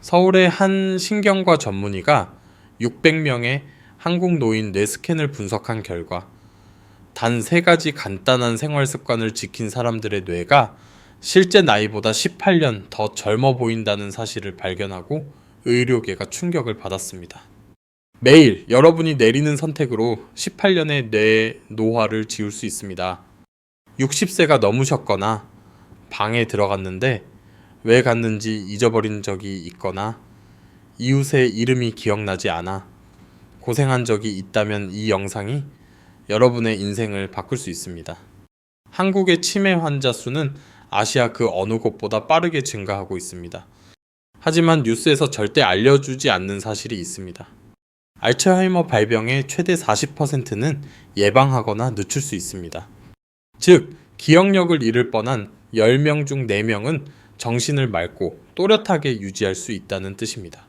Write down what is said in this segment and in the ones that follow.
서울의 한 신경과 전문의가 600명의 한국 노인 뇌 스캔을 분석한 결과 단 3가지 간단한 생활 습관을 지킨 사람들의 뇌가 실제 나이보다 18년 더 젊어 보인다는 사실을 발견하고 의료계가 충격을 받았습니다. 매일 여러분이 내리는 선택으로 18년의 뇌 노화를 지울 수 있습니다. 60세가 넘으셨거나 방에 들어갔는데 왜 갔는지 잊어버린 적이 있거나 이웃의 이름이 기억나지 않아 고생한 적이 있다면 이 영상이 여러분의 인생을 바꿀 수 있습니다. 한국의 치매 환자 수는 아시아 그 어느 곳보다 빠르게 증가하고 있습니다. 하지만 뉴스에서 절대 알려주지 않는 사실이 있습니다. 알츠하이머 발병의 최대 40%는 예방하거나 늦출 수 있습니다. 즉, 기억력을 잃을 뻔한 10명 중 4명은 정신을 맑고 또렷하게 유지할 수 있다는 뜻입니다.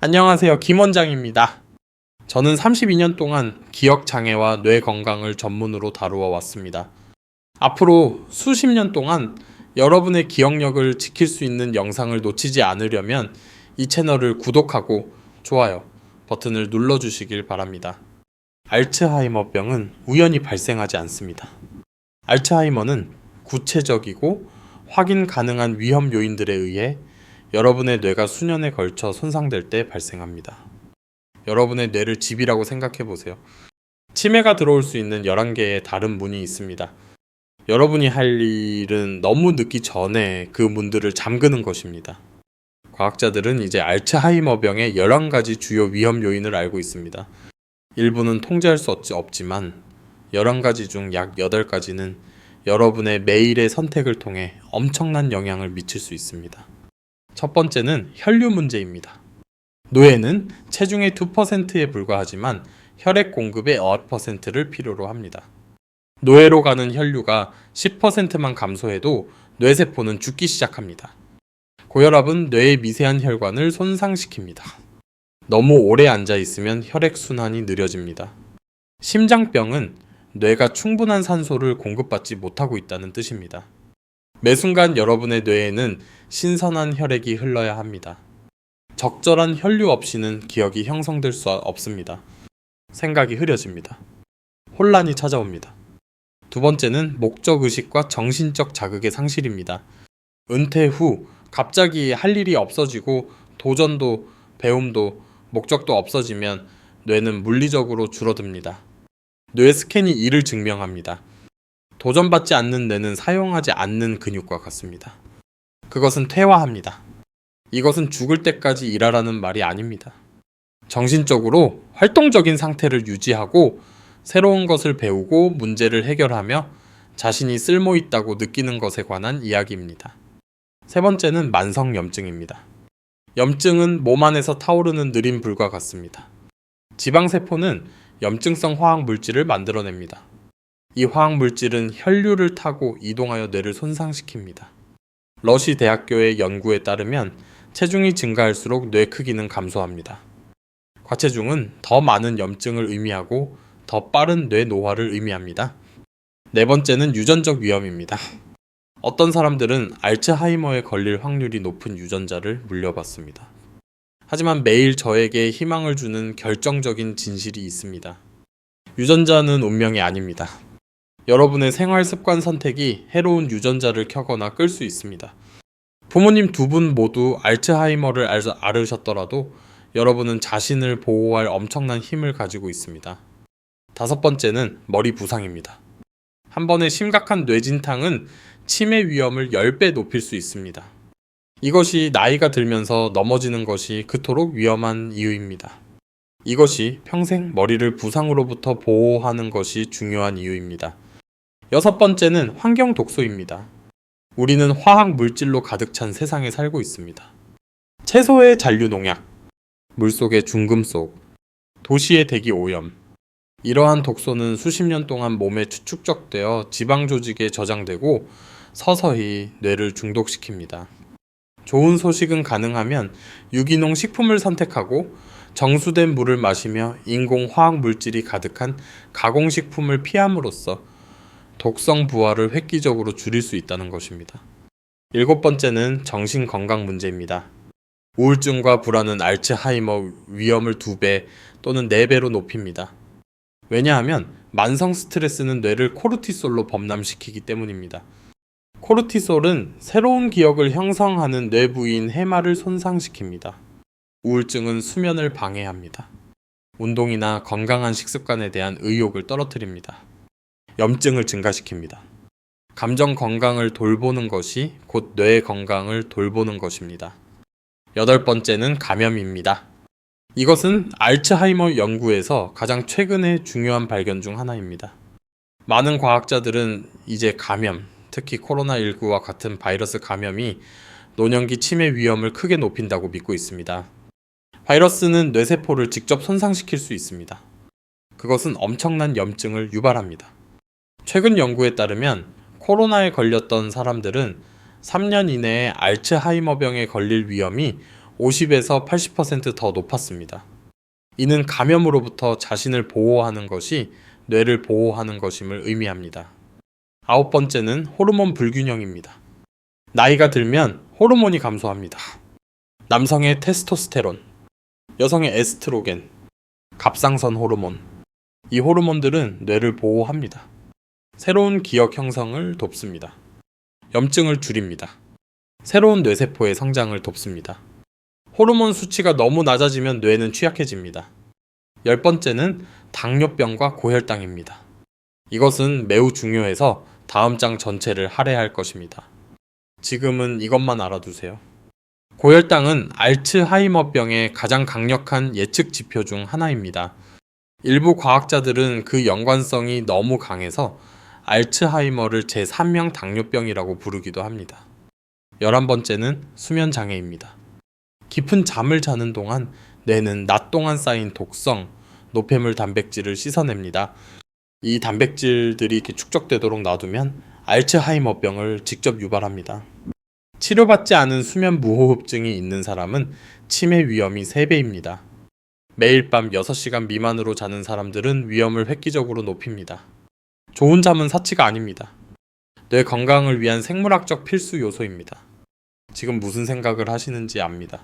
안녕하세요, 김 원장입니다. 저는 32년 동안 기억장애와 뇌 건강을 전문으로 다루어 왔습니다. 앞으로 수십 년 동안 여러분의 기억력을 지킬 수 있는 영상을 놓치지 않으려면 이 채널을 구독하고 좋아요 버튼을 눌러주시길 바랍니다. 알츠하이머병은 우연히 발생하지 않습니다. 알츠하이머는 구체적이고 확인 가능한 위험 요인들에 의해 여러분의 뇌가 수년에 걸쳐 손상될 때 발생합니다. 여러분의 뇌를 집이라고 생각해 보세요. 치매가 들어올 수 있는 11개의 다른 문이 있습니다. 여러분이 할 일은 너무 늦기 전에 그 문들을 잠그는 것입니다. 과학자들은 이제 알츠하이머병의 11가지 주요 위험 요인을 알고 있습니다. 일부는 통제할 수 없지만 11가지 중 약 8가지는 여러분의 매일의 선택을 통해 엄청난 영향을 미칠 수 있습니다. 첫 번째는 혈류 문제입니다. 뇌는 체중의 2%에 불과하지만 혈액 공급의 9%를 필요로 합니다. 뇌로 가는 혈류가 10%만 감소해도 뇌세포는 죽기 시작합니다. 고혈압은 뇌의 미세한 혈관을 손상시킵니다. 너무 오래 앉아 있으면 혈액순환이 느려집니다. 심장병은 뇌가 충분한 산소를 공급받지 못하고 있다는 뜻입니다. 매 순간 여러분의 뇌에는 신선한 혈액이 흘러야 합니다. 적절한 혈류 없이는 기억이 형성될 수 없습니다. 생각이 흐려집니다. 혼란이 찾아옵니다. 두 번째는 목적의식과 정신적 자극의 상실입니다. 은퇴 후 갑자기 할 일이 없어지고 도전도 배움도 목적도 없어지면 뇌는 물리적으로 줄어듭니다. 뇌 스캔이 이를 증명합니다. 도전받지 않는 뇌는 사용하지 않는 근육과 같습니다. 그것은 퇴화합니다. 이것은 죽을 때까지 일하라는 말이 아닙니다. 정신적으로 활동적인 상태를 유지하고 새로운 것을 배우고 문제를 해결하며 자신이 쓸모있다고 느끼는 것에 관한 이야기입니다. 세 번째는 만성염증입니다. 염증은 몸 안에서 타오르는 느린 불과 같습니다. 지방세포는 염증성 화학물질을 만들어냅니다. 이 화학물질은 혈류를 타고 이동하여 뇌를 손상시킵니다. 러시 대학교의 연구에 따르면 체중이 증가할수록 뇌 크기는 감소합니다. 과체중은 더 많은 염증을 의미하고 더 빠른 뇌 노화를 의미합니다. 네 번째는 유전적 위험입니다. 어떤 사람들은 알츠하이머에 걸릴 확률이 높은 유전자를 물려받습니다. 하지만 매일 저에게 희망을 주는 결정적인 진실이 있습니다. 유전자는 운명이 아닙니다. 여러분의 생활 습관 선택이 해로운 유전자를 켜거나 끌 수 있습니다. 부모님 2분 모두 알츠하이머를 앓으셨더라도 여러분은 자신을 보호할 엄청난 힘을 가지고 있습니다. 다섯 번째는 머리 부상입니다. 한 번의 심각한 뇌진탕은 치매 위험을 10배 높일 수 있습니다. 이것이 나이가 들면서 넘어지는 것이 그토록 위험한 이유입니다. 이것이 평생 머리를 부상으로부터 보호하는 것이 중요한 이유입니다. 여섯 번째는 환경 독소입니다. 우리는 화학 물질로 가득 찬 세상에 살고 있습니다. 채소의 잔류 농약, 물속의 중금속, 도시의 대기 오염. 이러한 독소는 수십 년 동안 몸에 축적되어 지방 조직에 저장되고 서서히 뇌를 중독시킵니다. 좋은 소식은 가능하면 유기농 식품을 선택하고 정수된 물을 마시며 인공 화학 물질이 가득한 가공식품을 피함으로써 독성 부하를 획기적으로 줄일 수 있다는 것입니다. 일곱 번째는 정신건강 문제입니다. 우울증과 불안은 알츠하이머 위험을 2배 또는 4배로 높입니다. 왜냐하면 만성 스트레스는 뇌를 코르티솔로 범람시키기 때문입니다. 코르티솔은 새로운 기억을 형성하는 뇌 부위인 해마를 손상시킵니다. 우울증은 수면을 방해합니다. 운동이나 건강한 식습관에 대한 의욕을 떨어뜨립니다. 염증을 증가시킵니다. 감정 건강을 돌보는 것이 곧 뇌 건강을 돌보는 것입니다. 8번째는 감염입니다. 이것은 알츠하이머 연구에서 가장 최근의 중요한 발견 중 하나입니다. 많은 과학자들은 이제 감염, 특히 코로나19와 같은 바이러스 감염이 노년기 치매 위험을 크게 높인다고 믿고 있습니다. 바이러스는 뇌세포를 직접 손상시킬 수 있습니다. 그것은 엄청난 염증을 유발합니다. 최근 연구에 따르면 코로나에 걸렸던 사람들은 3년 이내에 알츠하이머병에 걸릴 위험이 50에서 80% 더 높았습니다. 이는 감염으로부터 자신을 보호하는 것이 뇌를 보호하는 것임을 의미합니다. 9번째는 호르몬 불균형입니다. 나이가 들면 호르몬이 감소합니다. 남성의 테스토스테론, 여성의 에스트로겐, 갑상선 호르몬. 이 호르몬들은 뇌를 보호합니다. 새로운 기억 형성을 돕습니다. 염증을 줄입니다. 새로운 뇌세포의 성장을 돕습니다. 호르몬 수치가 너무 낮아지면 뇌는 취약해집니다. 10번째는 당뇨병과 고혈당입니다. 이것은 매우 중요해서 다음 장 전체를 할애할 것입니다. 지금은 이것만 알아두세요. 고혈당은 알츠하이머병의 가장 강력한 예측 지표 중 하나입니다. 일부 과학자들은 그 연관성이 너무 강해서 알츠하이머를 제3형 당뇨병이라고 부르기도 합니다. 11번째는 수면장애입니다. 깊은 잠을 자는 동안 뇌는 낮 동안 쌓인 독성, 노폐물 단백질을 씻어냅니다. 이 단백질들이 이렇게 축적되도록 놔두면 알츠하이머병을 직접 유발합니다. 치료받지 않은 수면 무호흡증이 있는 사람은 치매 위험이 3배입니다. 매일 밤 6시간 미만으로 자는 사람들은 위험을 획기적으로 높입니다. 좋은 잠은 사치가 아닙니다. 뇌 건강을 위한 생물학적 필수 요소입니다. 지금 무슨 생각을 하시는지 압니다.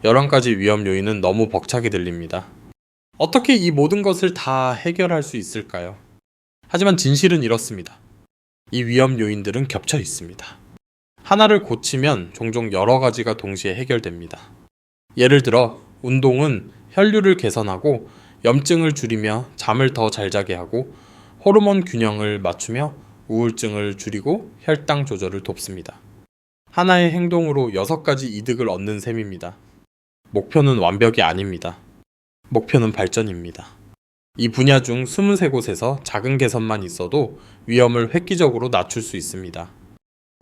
11가지 위험 요인은 너무 벅차게 들립니다. 어떻게 이 모든 것을 다 해결할 수 있을까요? 하지만 진실은 이렇습니다. 이 위험 요인들은 겹쳐 있습니다. 하나를 고치면 종종 여러 가지가 동시에 해결됩니다. 예를 들어 운동은 혈류를 개선하고 염증을 줄이며 잠을 더 잘 자게 하고 호르몬 균형을 맞추며 우울증을 줄이고 혈당 조절을 돕습니다. 하나의 행동으로 6가지 이득을 얻는 셈입니다. 목표는 완벽이 아닙니다. 목표는 발전입니다. 이 분야 중 23곳에서 작은 개선만 있어도 위험을 획기적으로 낮출 수 있습니다.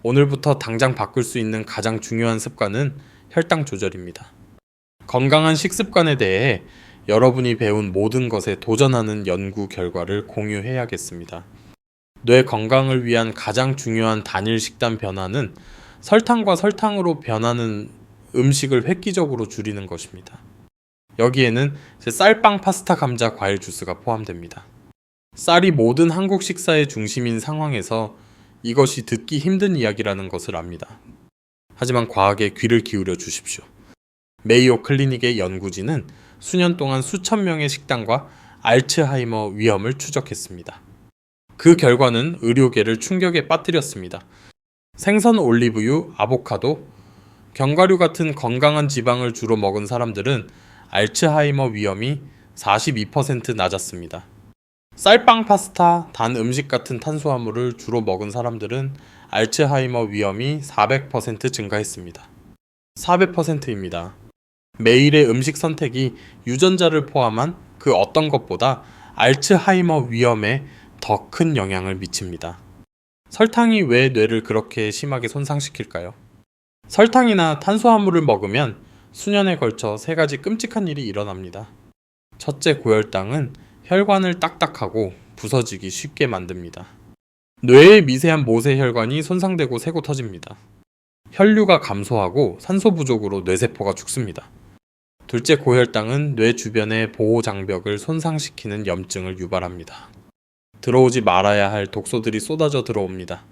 오늘부터 당장 바꿀 수 있는 가장 중요한 습관은 혈당 조절입니다. 건강한 식습관에 대해 여러분이 배운 모든 것에 도전하는 연구 결과를 공유해야겠습니다. 뇌 건강을 위한 가장 중요한 단일 식단 변화는 설탕과 설탕으로 변하는 음식을 획기적으로 줄이는 것입니다. 여기에는 쌀빵, 파스타, 감자, 과일 주스가 포함됩니다. 쌀이 모든 한국 식사의 중심인 상황에서 이것이 듣기 힘든 이야기라는 것을 압니다. 하지만 과학에 귀를 기울여 주십시오. 메이오 클리닉의 연구진은 수년 동안 수천 명의 식단과 알츠하이머 위험을 추적했습니다. 그 결과는 의료계를 충격에 빠뜨렸습니다. 생선, 올리브유, 아보카도, 견과류 같은 건강한 지방을 주로 먹은 사람들은 알츠하이머 위험이 42% 낮았습니다. 쌀빵, 파스타, 단 음식 같은 탄수화물을 주로 먹은 사람들은 알츠하이머 위험이 400% 증가했습니다. 400%입니다. 매일의 음식 선택이 유전자를 포함한 그 어떤 것보다 알츠하이머 위험에 더 큰 영향을 미칩니다. 설탕이 왜 뇌를 그렇게 심하게 손상시킬까요? 설탕이나 탄수화물을 먹으면 수년에 걸쳐 3가지 끔찍한 일이 일어납니다. 첫째, 고혈당은 혈관을 딱딱하고 부서지기 쉽게 만듭니다. 뇌의 미세한 모세혈관이 손상되고 새고 터집니다. 혈류가 감소하고 산소 부족으로 뇌세포가 죽습니다. 둘째, 고혈당은 뇌 주변의 보호장벽을 손상시키는 염증을 유발합니다. 들어오지 말아야 할 독소들이 쏟아져 들어옵니다.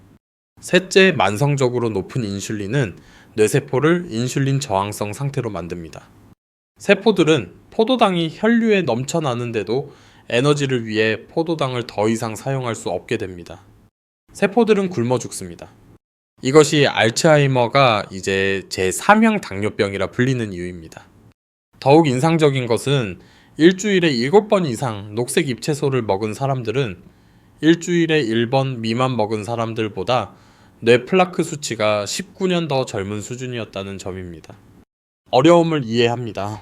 셋째, 만성적으로 높은 인슐린은 뇌세포를 인슐린 저항성 상태로 만듭니다. 세포들은 포도당이 혈류에 넘쳐나는데도 에너지를 위해 포도당을 더 이상 사용할 수 없게 됩니다. 세포들은 굶어 죽습니다. 이것이 알츠하이머가 이제 제3형 당뇨병이라 불리는 이유입니다. 더욱 인상적인 것은 일주일에 7번 이상 녹색 잎채소를 먹은 사람들은 일주일에 1번 미만 먹은 사람들보다 뇌 플라크 수치가 19년 더 젊은 수준이었다는 점입니다. 어려움을 이해합니다.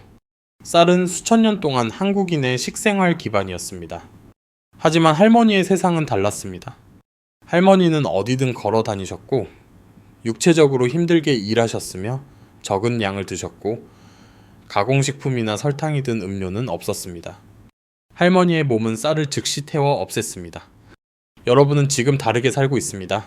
쌀은 수천 년 동안 한국인의 식생활 기반이었습니다. 하지만 할머니의 세상은 달랐습니다. 할머니는 어디든 걸어 다니셨고 육체적으로 힘들게 일하셨으며 적은 양을 드셨고 가공식품이나 설탕이 든 음료는 없었습니다. 할머니의 몸은 쌀을 즉시 태워 없앴습니다. 여러분은 지금 다르게 살고 있습니다.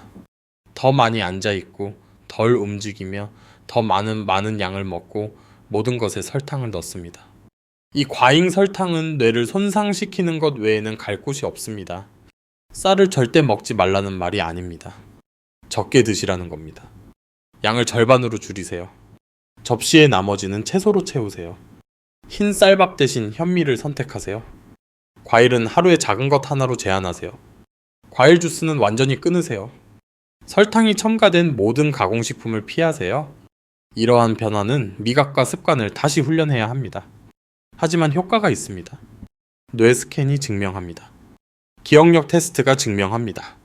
더 많이 앉아있고 덜 움직이며 더 많은 양을 먹고 모든 것에 설탕을 넣습니다. 이 과잉 설탕은 뇌를 손상시키는 것 외에는 갈 곳이 없습니다. 쌀을 절대 먹지 말라는 말이 아닙니다. 적게 드시라는 겁니다. 양을 절반으로 줄이세요. 접시의 나머지는 채소로 채우세요. 흰 쌀밥 대신 현미를 선택하세요. 과일은 하루에 작은 것 하나로 제한하세요. 과일 주스는 완전히 끊으세요. 설탕이 첨가된 모든 가공식품을 피하세요. 이러한 변화는 미각과 습관을 다시 훈련해야 합니다. 하지만 효과가 있습니다. 뇌 스캔이 증명합니다. 기억력 테스트가 증명합니다.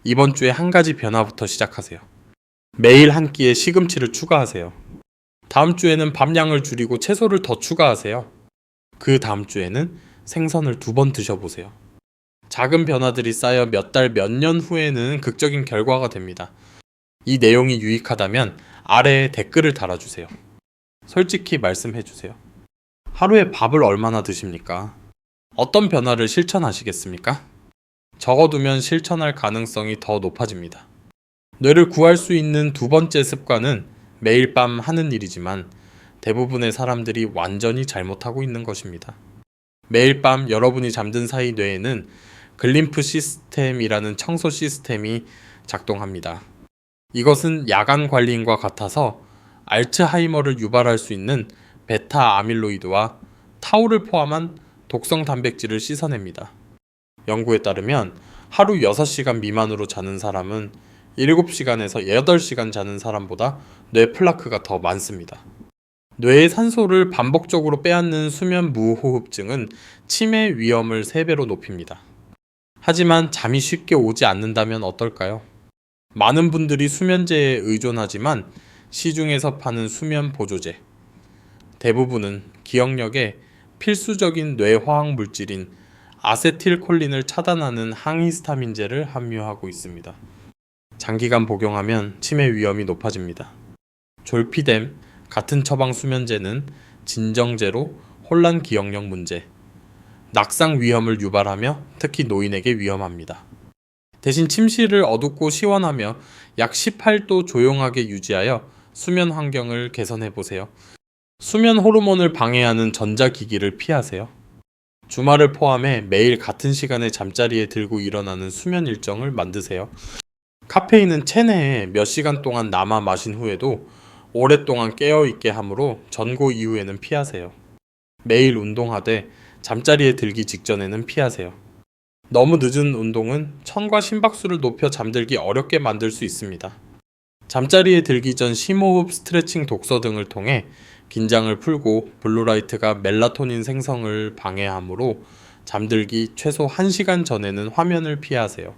이번 주에 한 가지 변화부터 시작하세요. 매일 한 끼에 시금치를 추가하세요. 다음 주에는 밥량을 줄이고 채소를 더 추가하세요. 그 다음 주에는 생선을 2번 드셔보세요. 작은 변화들이 쌓여 몇 달, 몇 년 후에는 극적인 결과가 됩니다. 이 내용이 유익하다면 아래에 댓글을 달아주세요. 솔직히 말씀해주세요. 하루에 밥을 얼마나 드십니까? 어떤 변화를 실천하시겠습니까? 적어두면 실천할 가능성이 더 높아집니다. 뇌를 구할 수 있는 두 번째 습관은 매일 밤 하는 일이지만 대부분의 사람들이 완전히 잘못하고 있는 것입니다. 매일 밤 여러분이 잠든 사이 뇌에는 글림프 시스템이라는 청소 시스템이 작동합니다. 이것은 야간 관리인과 같아서 알츠하이머를 유발할 수 있는 베타 아밀로이드와 타우를 포함한 독성 단백질을 씻어냅니다. 연구에 따르면 하루 6시간 미만으로 자는 사람은 7시간에서 8시간 자는 사람보다 뇌 플라크가 더 많습니다. 뇌의 산소를 반복적으로 빼앗는 수면 무호흡증은 치매 위험을 3배로 높입니다. 하지만 잠이 쉽게 오지 않는다면 어떨까요? 많은 분들이 수면제에 의존하지만 시중에서 파는 수면 보조제, 대부분은 기억력에 필수적인 뇌화학 물질인 아세틸콜린을 차단하는 항히스타민제를 함유하고 있습니다. 장기간 복용하면 치매 위험이 높아집니다. 졸피뎀 같은 처방 수면제는 진정제로 혼란 기억력 문제, 낙상 위험을 유발하며 특히 노인에게 위험합니다. 대신 침실을 어둡고 시원하며 약 18도 조용하게 유지하여 수면 환경을 개선해 보세요. 수면 호르몬을 방해하는 전자기기를 피하세요. 주말을 포함해 매일 같은 시간에 잠자리에 들고 일어나는 수면 일정을 만드세요. 카페인은 체내에 몇 시간 동안 남아 마신 후에도 오랫동안 깨어있게 하므로 전고 이후에는 피하세요. 매일 운동하되 잠자리에 들기 직전에는 피하세요. 너무 늦은 운동은 천과 심박수를 높여 잠들기 어렵게 만들 수 있습니다. 잠자리에 들기 전 심호흡, 스트레칭, 독서 등을 통해 긴장을 풀고 블루라이트가 멜라토닌 생성을 방해하므로 잠들기 최소 1시간 전에는 화면을 피하세요.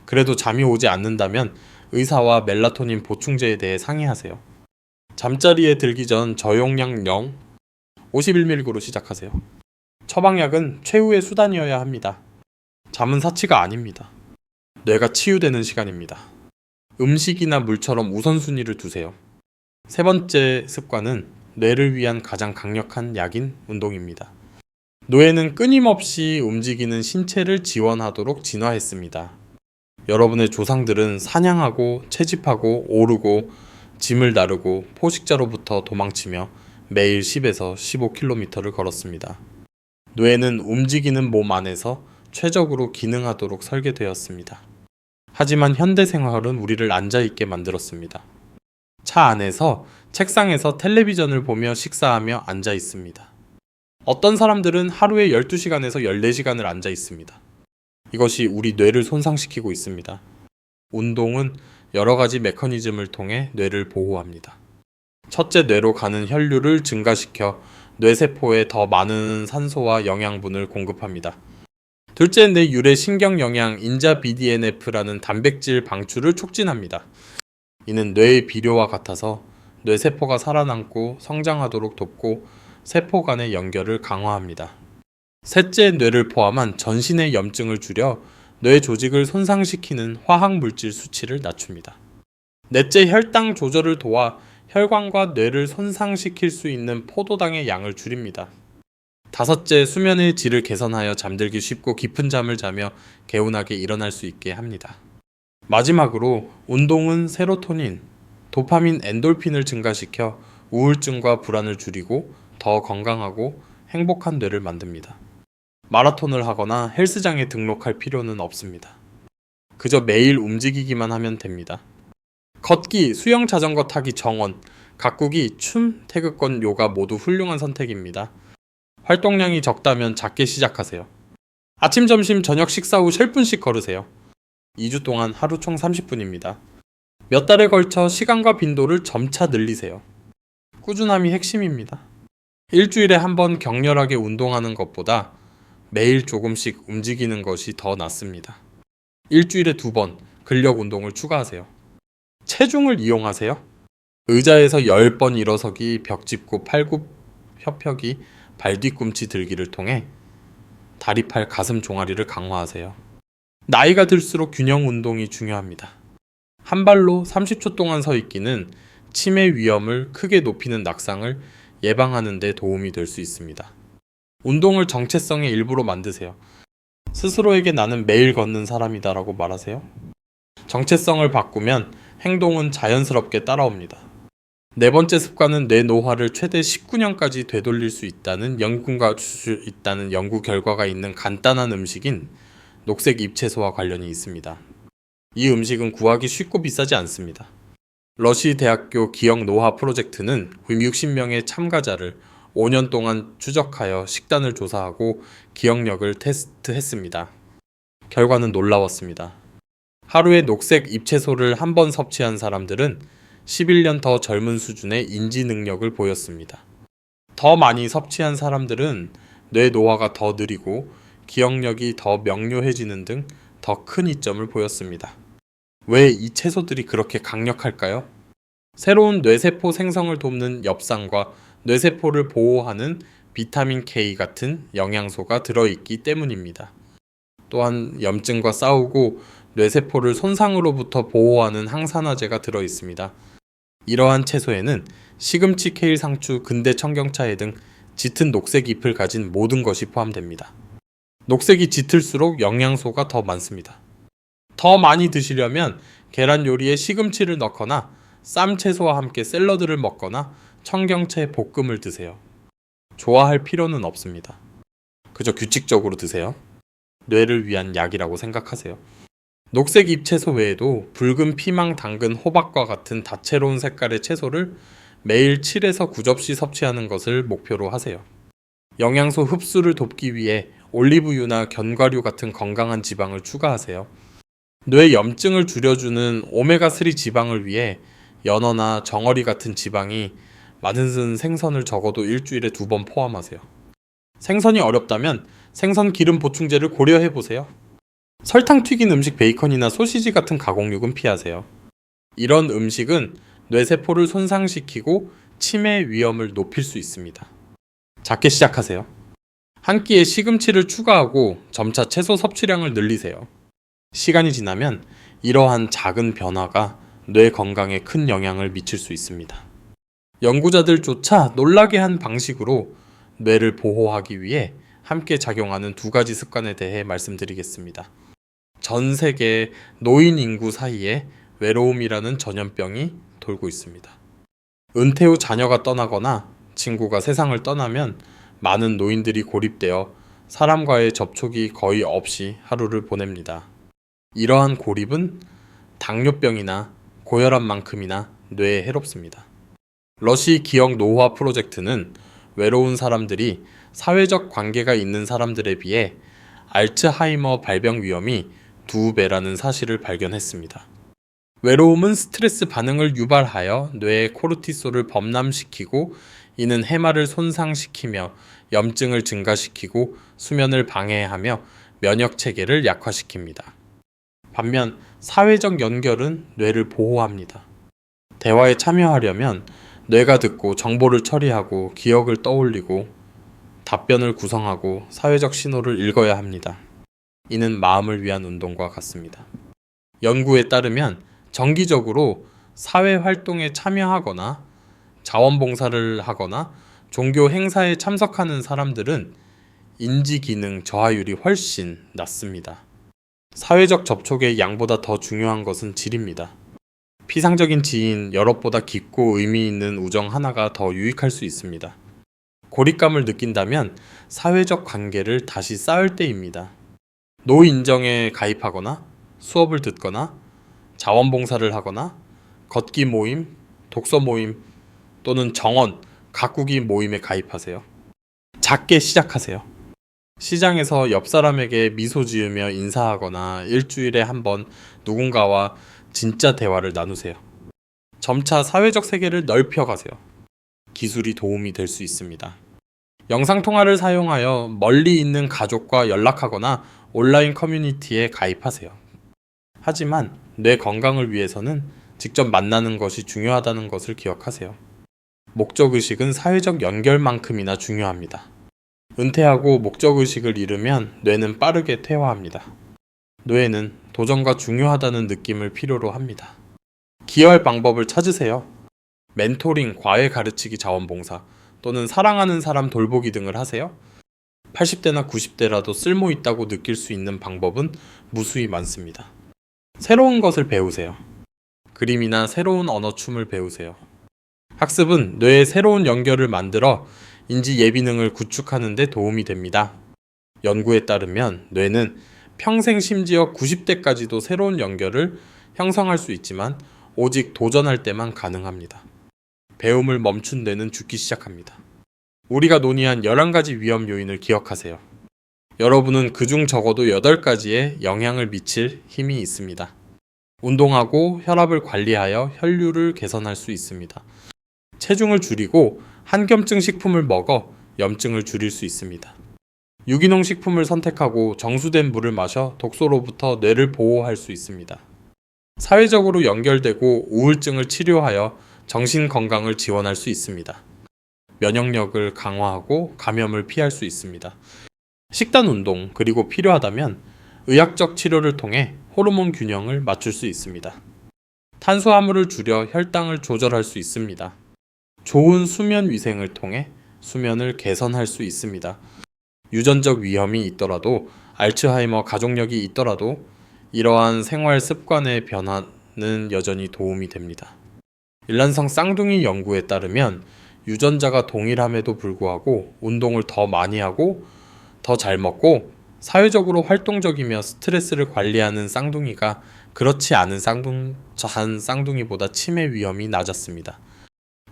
그래도 잠이 오지 않는다면 의사와 멜라토닌 보충제에 대해 상의하세요. 잠자리에 들기 전 저용량 0, 51mg로 시작하세요. 처방약은 최후의 수단이어야 합니다. 잠은 사치가 아닙니다. 뇌가 치유되는 시간입니다. 음식이나 물처럼 우선순위를 두세요. 세 번째 습관은 뇌를 위한 가장 강력한 약인 운동입니다. 뇌는 끊임없이 움직이는 신체를 지원하도록 진화했습니다. 여러분의 조상들은 사냥하고 채집하고 오르고 짐을 나르고 포식자로부터 도망치며 매일 10에서 15km를 걸었습니다. 뇌는 움직이는 몸 안에서 최적으로 기능하도록 설계되었습니다. 하지만 현대 생활은 우리를 앉아있게 만들었습니다. 차 안에서 책상에서 텔레비전을 보며 식사하며 앉아 있습니다. 어떤 사람들은 하루에 12시간에서 14시간을 앉아 있습니다. 이것이 우리 뇌를 손상시키고 있습니다. 운동은 여러 가지 메커니즘을 통해 뇌를 보호합니다. 첫째, 뇌로 가는 혈류를 증가시켜 뇌세포에 더 많은 산소와 영양분을 공급합니다. 둘째, 뇌 유래 신경 영양 인자 BDNF라는 단백질 방출을 촉진합니다. 이는 뇌의 비료와 같아서 뇌세포가 살아남고 성장하도록 돕고 세포 간의 연결을 강화합니다. 셋째, 뇌를 포함한 전신의 염증을 줄여 뇌 조직을 손상시키는 화학물질 수치를 낮춥니다. 넷째, 혈당 조절을 도와 혈관과 뇌를 손상시킬 수 있는 포도당의 양을 줄입니다. 다섯째, 수면의 질을 개선하여 잠들기 쉽고 깊은 잠을 자며 개운하게 일어날 수 있게 합니다. 마지막으로 운동은 세로토닌, 도파민, 엔돌핀을 증가시켜 우울증과 불안을 줄이고 더 건강하고 행복한 뇌를 만듭니다. 마라톤을 하거나 헬스장에 등록할 필요는 없습니다. 그저 매일 움직이기만 하면 됩니다. 걷기, 수영, 자전거 타기, 정원, 가꾸기, 춤, 태극권, 요가 모두 훌륭한 선택입니다. 활동량이 적다면 작게 시작하세요. 아침, 점심, 저녁 식사 후 10분씩 걸으세요. 2주 동안 하루 총 30분입니다. 몇 달에 걸쳐 시간과 빈도를 점차 늘리세요. 꾸준함이 핵심입니다. 일주일에 한 번 격렬하게 운동하는 것보다 매일 조금씩 움직이는 것이 더 낫습니다. 일주일에 2번 근력 운동을 추가하세요. 체중을 이용하세요. 의자에서 10번 일어서기, 벽 짚고 팔굽 협펴기, 발 뒤꿈치 들기를 통해 다리, 팔, 가슴 종아리를 강화하세요. 나이가 들수록 균형 운동이 중요합니다. 한 발로 30초 동안 서 있기는 치매 위험을 크게 높이는 낙상을 예방하는 데 도움이 될 수 있습니다. 운동을 정체성의 일부로 만드세요. 스스로에게 나는 매일 걷는 사람이다 라고 말하세요. 정체성을 바꾸면 행동은 자연스럽게 따라옵니다. 네 번째 습관은 뇌 노화를 최대 19년까지 되돌릴 수 있다는 연구 결과가 있는 간단한 음식인 녹색 잎채소와 관련이 있습니다. 이 음식은 구하기 쉽고 비싸지 않습니다. 러시 대학교 기억 노화 프로젝트는 60명의 참가자를 5년 동안 추적하여 식단을 조사하고 기억력을 테스트했습니다. 결과는 놀라웠습니다. 하루에 녹색 잎채소를 한 번 섭취한 사람들은 11년 더 젊은 수준의 인지 능력을 보였습니다. 더 많이 섭취한 사람들은 뇌 노화가 더 느리고 기억력이 더 명료해지는 등 더 큰 이점을 보였습니다. 왜 이 채소들이 그렇게 강력할까요? 새로운 뇌세포 생성을 돕는 엽산과 뇌세포를 보호하는 비타민 K 같은 영양소가 들어있기 때문입니다. 또한 염증과 싸우고 뇌세포를 손상으로부터 보호하는 항산화제가 들어있습니다. 이러한 채소에는 시금치, 케일, 상추, 근대 청경차에 등 짙은 녹색 잎을 가진 모든 것이 포함됩니다. 녹색이 짙을수록 영양소가 더 많습니다. 더 많이 드시려면 계란 요리에 시금치를 넣거나 쌈 채소와 함께 샐러드를 먹거나 청경채 볶음을 드세요. 좋아할 필요는 없습니다. 그저 규칙적으로 드세요. 뇌를 위한 약이라고 생각하세요. 녹색 잎채소 외에도 붉은 피망, 당근, 호박과 같은 다채로운 색깔의 채소를 매일 7에서 9접시 섭취하는 것을 목표로 하세요. 영양소 흡수를 돕기 위해 올리브유나 견과류 같은 건강한 지방을 추가하세요. 뇌 염증을 줄여주는 오메가3 지방을 위해 연어나 정어리 같은 지방이 많은 생선을 적어도 일주일에 2번 포함하세요. 생선이 어렵다면 생선 기름 보충제를 고려해보세요. 설탕 튀긴 음식, 베이컨이나 소시지 같은 가공육은 피하세요. 이런 음식은 뇌세포를 손상시키고 치매 위험을 높일 수 있습니다. 작게 시작하세요. 한 끼에 시금치를 추가하고 점차 채소 섭취량을 늘리세요. 시간이 지나면 이러한 작은 변화가 뇌 건강에 큰 영향을 미칠 수 있습니다. 연구자들조차 놀라게 한 방식으로 뇌를 보호하기 위해 함께 작용하는 2가지 습관에 대해 말씀드리겠습니다. 전 세계 노인 인구 사이에 외로움이라는 전염병이 돌고 있습니다. 은퇴 후 자녀가 떠나거나 친구가 세상을 떠나면 많은 노인들이 고립되어 사람과의 접촉이 거의 없이 하루를 보냅니다. 이러한 고립은 당뇨병이나 고혈압만큼이나 뇌에 해롭습니다. 러시 기억 노후화 프로젝트는 외로운 사람들이 사회적 관계가 있는 사람들에 비해 알츠하이머 발병 위험이 2배라는 사실을 발견했습니다. 외로움은 스트레스 반응을 유발하여 뇌의 코르티솔을 범람시키고 이는 해마를 손상시키며 염증을 증가시키고 수면을 방해하며 면역 체계를 약화시킵니다. 반면 사회적 연결은 뇌를 보호합니다. 대화에 참여하려면 뇌가 듣고 정보를 처리하고 기억을 떠올리고 답변을 구성하고 사회적 신호를 읽어야 합니다. 이는 마음을 위한 운동과 같습니다. 연구에 따르면 정기적으로 사회 활동에 참여하거나 자원봉사를 하거나 종교 행사에 참석하는 사람들은 인지 기능 저하율이 훨씬 낮습니다. 사회적 접촉의 양보다 더 중요한 것은 질입니다. 피상적인 지인 여럿보다 깊고 의미 있는 우정 하나가 더 유익할 수 있습니다. 고립감을 느낀다면 사회적 관계를 다시 쌓을 때입니다. 노인정에 가입하거나 수업을 듣거나 자원봉사를 하거나 걷기 모임, 독서 모임 또는 정원, 가꾸기 모임에 가입하세요. 작게 시작하세요. 시장에서 옆 사람에게 미소 지으며 인사하거나 일주일에 한 번 누군가와 진짜 대화를 나누세요. 점차 사회적 세계를 넓혀가세요. 기술이 도움이 될 수 있습니다. 영상통화를 사용하여 멀리 있는 가족과 연락하거나 온라인 커뮤니티에 가입하세요. 하지만 뇌 건강을 위해서는 직접 만나는 것이 중요하다는 것을 기억하세요. 목적의식은 사회적 연결만큼이나 중요합니다. 은퇴하고 목적의식을 잃으면 뇌는 빠르게 퇴화합니다. 뇌는 도전과 중요하다는 느낌을 필요로 합니다. 기여할 방법을 찾으세요. 멘토링, 과외 가르치기 자원봉사 또는 사랑하는 사람 돌보기 등을 하세요. 80대나 90대라도 쓸모 있다고 느낄 수 있는 방법은 무수히 많습니다. 새로운 것을 배우세요. 그림이나 새로운 언어춤을 배우세요. 학습은 뇌의 새로운 연결을 만들어 인지 예비능을 구축하는 데 도움이 됩니다. 연구에 따르면 뇌는 평생 심지어 90대까지도 새로운 연결을 형성할 수 있지만 오직 도전할 때만 가능합니다. 배움을 멈춘 뇌는 죽기 시작합니다. 우리가 논의한 11가지 위험 요인을 기억하세요. 여러분은 그중 적어도 8가지에 영향을 미칠 힘이 있습니다. 운동하고 혈압을 관리하여 혈류를 개선할 수 있습니다. 체중을 줄이고 한겸증 식품을 먹어 염증을 줄일 수 있습니다. 유기농 식품을 선택하고 정수된 물을 마셔 독소로부터 뇌를 보호할 수 있습니다. 사회적으로 연결되고 우울증을 치료하여 정신 건강을 지원할 수 있습니다. 면역력을 강화하고 감염을 피할 수 있습니다. 식단 운동 그리고 필요하다면 의학적 치료를 통해 호르몬 균형을 맞출 수 있습니다. 탄수화물을 줄여 혈당을 조절할 수 있습니다. 좋은 수면 위생을 통해 수면을 개선할 수 있습니다. 유전적 위험이 있더라도 알츠하이머 가족력이 있더라도 이러한 생활 습관의 변화는 여전히 도움이 됩니다. 일란성 쌍둥이 연구에 따르면 유전자가 동일함에도 불구하고 운동을 더 많이 하고 더 잘 먹고 사회적으로 활동적이며 스트레스를 관리하는 쌍둥이가 그렇지 않은 쌍둥이보다 치매 위험이 낮았습니다.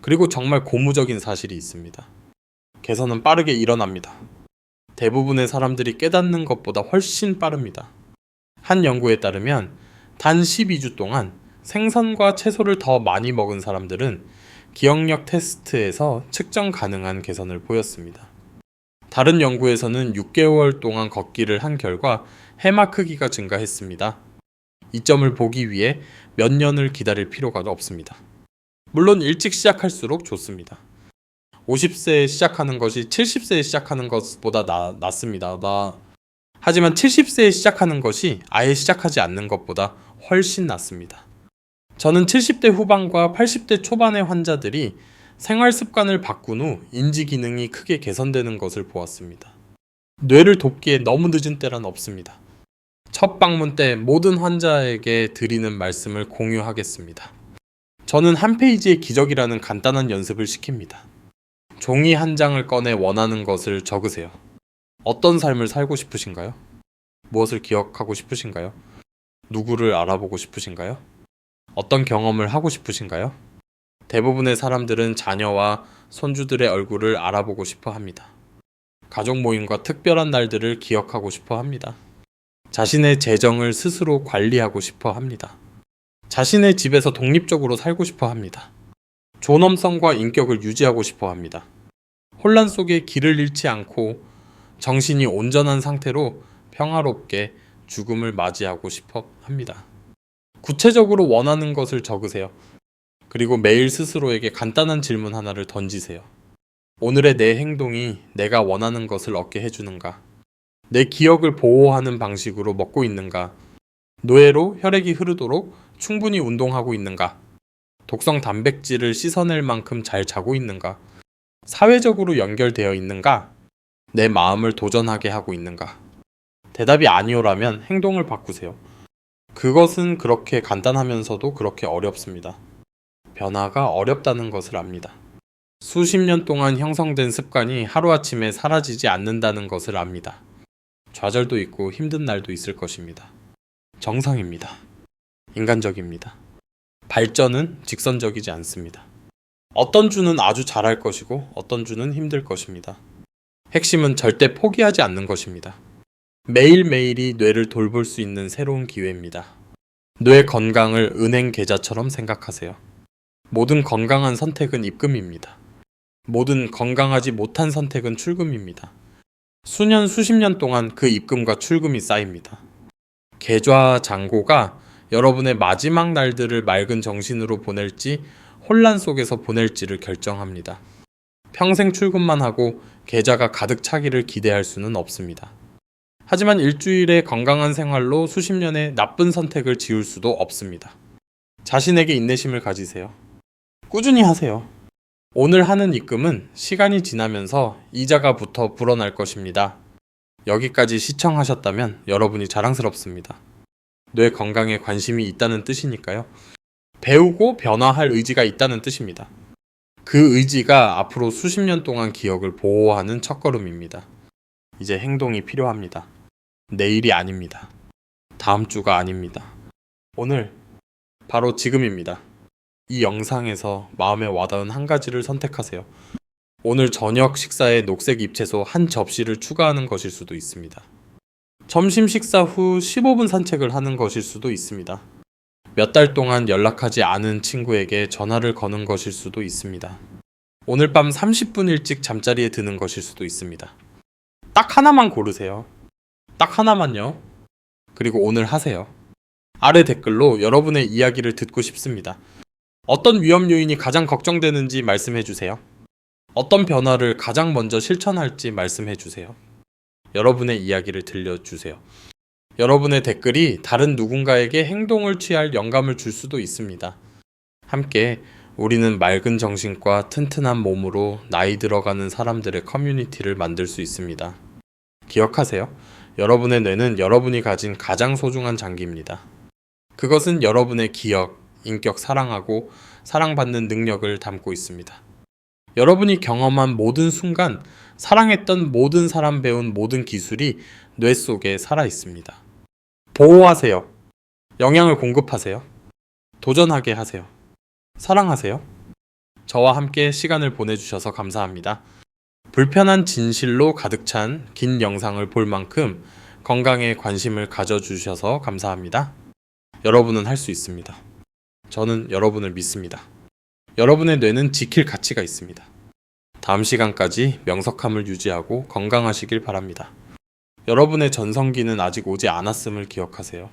그리고 정말 고무적인 사실이 있습니다. 개선은 빠르게 일어납니다. 대부분의 사람들이 깨닫는 것보다 훨씬 빠릅니다. 한 연구에 따르면 단 12주 동안 생선과 채소를 더 많이 먹은 사람들은 기억력 테스트에서 측정 가능한 개선을 보였습니다. 다른 연구에서는 6개월 동안 걷기를 한 결과 해마 크기가 증가했습니다. 이 점을 보기 위해 몇 년을 기다릴 필요가 없습니다. 물론 일찍 시작할수록 좋습니다. 50세에 시작하는 것이 70세에 시작하는 것보다 낫습니다. 하지만 70세에 시작하는 것이 아예 시작하지 않는 것보다 훨씬 낫습니다. 저는 70대 후반과 80대 초반의 환자들이 생활 습관을 바꾼 후 인지 기능이 크게 개선되는 것을 보았습니다. 뇌를 돕기에 너무 늦은 때란 없습니다. 첫 방문 때 모든 환자에게 드리는 말씀을 공유하겠습니다. 저는 한 페이지의 기적이라는 간단한 연습을 시킵니다. 종이 한 장을 꺼내 원하는 것을 적으세요. 어떤 삶을 살고 싶으신가요? 무엇을 기억하고 싶으신가요? 누구를 알아보고 싶으신가요? 어떤 경험을 하고 싶으신가요? 대부분의 사람들은 자녀와 손주들의 얼굴을 알아보고 싶어 합니다. 가족 모임과 특별한 날들을 기억하고 싶어 합니다. 자신의 재정을 스스로 관리하고 싶어 합니다. 자신의 집에서 독립적으로 살고 싶어 합니다. 존엄성과 인격을 유지하고 싶어 합니다. 혼란 속에 길을 잃지 않고 정신이 온전한 상태로 평화롭게 죽음을 맞이하고 싶어 합니다. 구체적으로 원하는 것을 적으세요. 그리고 매일 스스로에게 간단한 질문 하나를 던지세요. 오늘의 내 행동이 내가 원하는 것을 얻게 해주는가? 내 기억을 보호하는 방식으로 먹고 있는가? 노예로 혈액이 흐르도록 충분히 운동하고 있는가? 독성 단백질을 씻어낼 만큼 잘 자고 있는가? 사회적으로 연결되어 있는가? 내 마음을 도전하게 하고 있는가? 대답이 아니오라면 행동을 바꾸세요. 그것은 그렇게 간단하면서도 그렇게 어렵습니다. 변화가 어렵다는 것을 압니다. 수십 년 동안 형성된 습관이 하루아침에 사라지지 않는다는 것을 압니다. 좌절도 있고 힘든 날도 있을 것입니다. 정상입니다. 인간적입니다. 발전은 직선적이지 않습니다. 어떤 주는 아주 잘할 것이고 어떤 주는 힘들 것입니다. 핵심은 절대 포기하지 않는 것입니다. 매일매일이 뇌를 돌볼 수 있는 새로운 기회입니다. 뇌 건강을 은행 계좌처럼 생각하세요. 모든 건강한 선택은 입금입니다. 모든 건강하지 못한 선택은 출금입니다. 수년, 수십 년 동안 그 입금과 출금이 쌓입니다. 계좌 잔고가 여러분의 마지막 날들을 맑은 정신으로 보낼지 혼란 속에서 보낼지를 결정합니다. 평생 출금만 하고 계좌가 가득 차기를 기대할 수는 없습니다. 하지만 일주일의 건강한 생활로 수십 년의 나쁜 선택을 지울 수도 없습니다. 자신에게 인내심을 가지세요. 꾸준히 하세요. 오늘 하는 입금은 시간이 지나면서 이자가 붙어 불어날 것입니다. 여기까지 시청하셨다면 여러분이 자랑스럽습니다. 뇌 건강에 관심이 있다는 뜻이니까요. 배우고 변화할 의지가 있다는 뜻입니다. 그 의지가 앞으로 수십 년 동안 기억을 보호하는 첫걸음입니다. 이제 행동이 필요합니다. 내일이 아닙니다. 다음 주가 아닙니다. 오늘, 바로 지금입니다. 이 영상에서 마음에 와닿은 한 가지를 선택하세요. 오늘 저녁 식사에 녹색 잎채소 한 접시를 추가하는 것일 수도 있습니다. 점심 식사 후 15분 산책을 하는 것일 수도 있습니다. 몇 달 동안 연락하지 않은 친구에게 전화를 거는 것일 수도 있습니다. 오늘 밤 30분 일찍 잠자리에 드는 것일 수도 있습니다. 딱 하나만 고르세요. 딱 하나만요. 그리고 오늘 하세요. 아래 댓글로 여러분의 이야기를 듣고 싶습니다. 어떤 위험 요인이 가장 걱정되는지 말씀해 주세요. 어떤 변화를 가장 먼저 실천할지 말씀해 주세요. 여러분의 이야기를 들려주세요. 여러분의 댓글이 다른 누군가에게 행동을 취할 영감을 줄 수도 있습니다. 함께 우리는 맑은 정신과 튼튼한 몸으로 나이 들어가는 사람들의 커뮤니티를 만들 수 있습니다. 기억하세요. 여러분의 뇌는 여러분이 가진 가장 소중한 장기입니다. 그것은 여러분의 기억, 인격 사랑하고 사랑받는 능력을 담고 있습니다. 여러분이 경험한 모든 순간, 사랑했던 모든 사람 배운 모든 기술이 뇌 속에 살아 있습니다. 보호하세요. 영양을 공급하세요. 도전하게 하세요. 사랑하세요. 저와 함께 시간을 보내주셔서 감사합니다. 불편한 진실로 가득 찬 긴 영상을 볼 만큼 건강에 관심을 가져주셔서 감사합니다. 여러분은 할 수 있습니다. 저는 여러분을 믿습니다. 여러분의 뇌는 지킬 가치가 있습니다. 다음 시간까지 명석함을 유지하고 건강하시길 바랍니다. 여러분의 전성기는 아직 오지 않았음을 기억하세요.